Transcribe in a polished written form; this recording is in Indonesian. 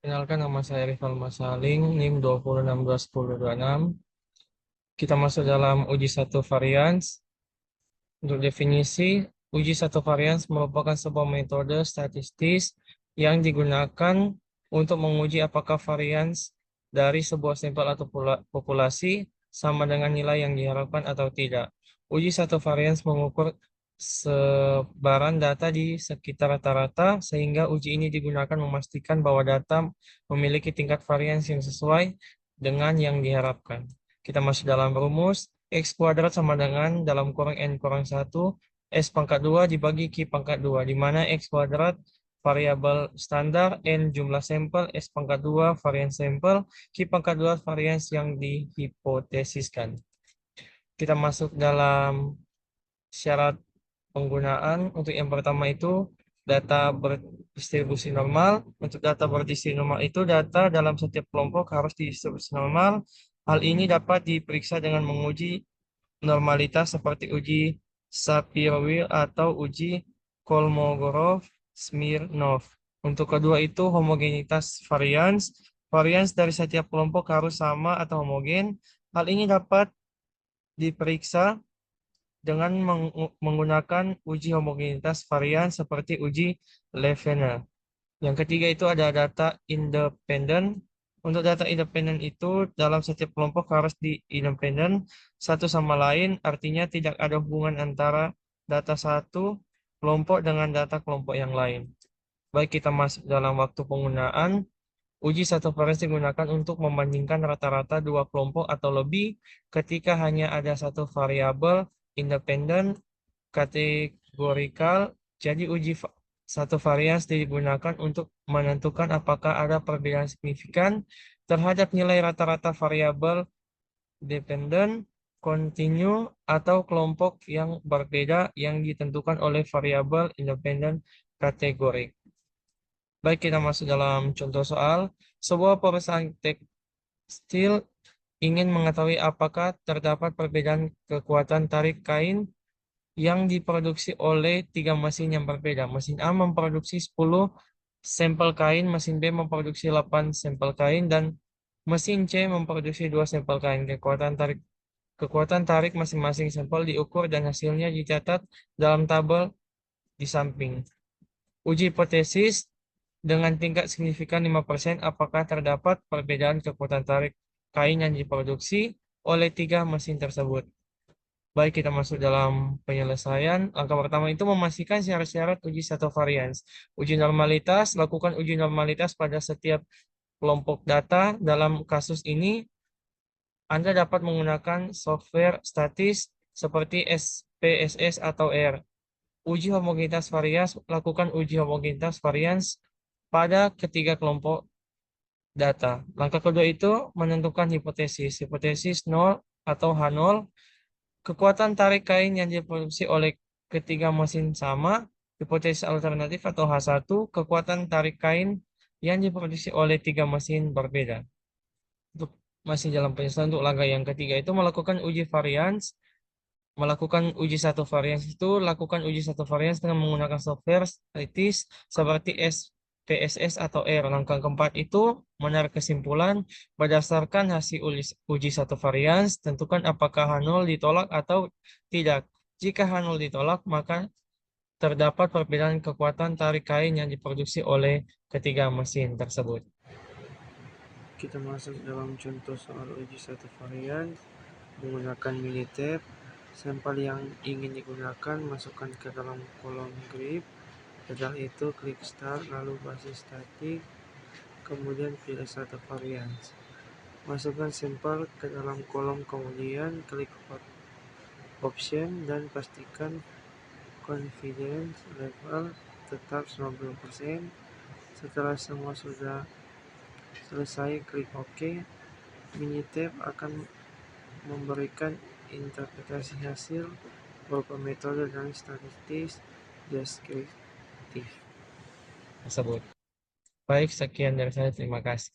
Kenalkan, nama saya Rival Masaling, NIM 206211026. Kita masuk dalam uji satu varians. Untuk definisi, uji satu varians merupakan sebuah metode statistis yang digunakan untuk menguji apakah varians dari sebuah sampel atau populasi sama dengan nilai yang diharapkan atau tidak. Uji satu varians mengukur sebaran data di sekitar rata-rata, sehingga uji ini digunakan memastikan bahwa data memiliki tingkat varians yang sesuai dengan yang diharapkan. Kita masuk dalam rumus. X kuadrat sama dengan dalam kurang N kurang 1 S pangkat 2 dibagi Q pangkat 2, di mana X kuadrat variabel standar, N jumlah sampel, S pangkat 2 varian sampel, Q pangkat 2 varians yang dihipotesiskan. Kita masuk dalam syarat penggunaan. Untuk yang pertama itu data berdistribusi normal. Untuk data berdistribusi normal itu data dalam setiap kelompok harus didistribusi normal. Hal ini dapat diperiksa dengan menguji normalitas seperti uji Shapiro-Wilk atau uji Kolmogorov-Smirnov. Untuk kedua itu homogenitas varians. Varians dari setiap kelompok harus sama atau homogen. Hal ini dapat diperiksa dengan menggunakan uji homogenitas varian seperti uji Levene. Yang ketiga itu ada data independen. Untuk data independen itu dalam setiap kelompok harus independen satu sama lain, artinya tidak ada hubungan antara data satu kelompok dengan data kelompok yang lain. Baik, kita masuk dalam waktu penggunaan. Uji satu varians digunakan untuk membandingkan rata-rata dua kelompok atau lebih ketika hanya ada satu variabel independen kategorikal. Jadi satu varians digunakan untuk menentukan apakah ada perbedaan signifikan terhadap nilai rata-rata variabel dependen, kontinu, atau kelompok yang berbeda yang ditentukan oleh variabel independen kategorik. Baik, kita masuk dalam contoh soal. Sebuah perusahaan tekstil ingin mengetahui apakah terdapat perbedaan kekuatan tarik kain yang diproduksi oleh tiga mesin yang berbeda. Mesin A memproduksi 10 sampel kain, mesin B memproduksi 8 sampel kain, dan mesin C memproduksi 2 sampel kain. Kekuatan tarik masing-masing sampel diukur dan hasilnya dicatat dalam tabel di samping. Uji hipotesis dengan tingkat signifikan 5%, apakah terdapat perbedaan kekuatan tarik kain yang diproduksi oleh tiga mesin tersebut. Baik, kita masuk dalam penyelesaian. Langkah pertama itu memastikan syarat-syarat uji satu varians. Uji normalitas, lakukan uji normalitas pada setiap kelompok data. Dalam kasus ini, Anda dapat menggunakan software statis seperti SPSS atau R. Uji homogenitas varians, lakukan uji homogenitas varians pada ketiga kelompok data. Langkah kedua itu menentukan hipotesis. Hipotesis 0 atau H0. Kekuatan tarik kain yang diproduksi oleh ketiga mesin sama. Hipotesis alternatif atau H1, kekuatan tarik kain yang diproduksi oleh tiga mesin berbeda. Untuk masih dalam penyelesaian, untuk langkah yang ketiga itu melakukan uji varians. Melakukan uji satu varians itu lakukan uji satu varians dengan menggunakan software statis seperti SPSS atau R. Langkah keempat itu menarik kesimpulan berdasarkan hasil uji satu varians. Tentukan apakah H0 ditolak atau tidak. Jika H0 ditolak, maka terdapat perbedaan kekuatan tarik kain yang diproduksi oleh ketiga mesin tersebut. Kita masuk dalam contoh soal uji satu varian menggunakan Minitab. Sampel yang ingin digunakan masukkan ke dalam kolom grip. Setelah itu klik start, lalu basis statik, kemudian pilih satu varians. Masukkan sampel ke dalam kolom, kemudian klik option dan pastikan confidence level tetap 90%. Setelah semua sudah selesai, klik OK. Minitab akan memberikan interpretasi hasil berupa metode dan statistik deskriptif Tersebut. Baik, sekian dari saya. Terima kasih.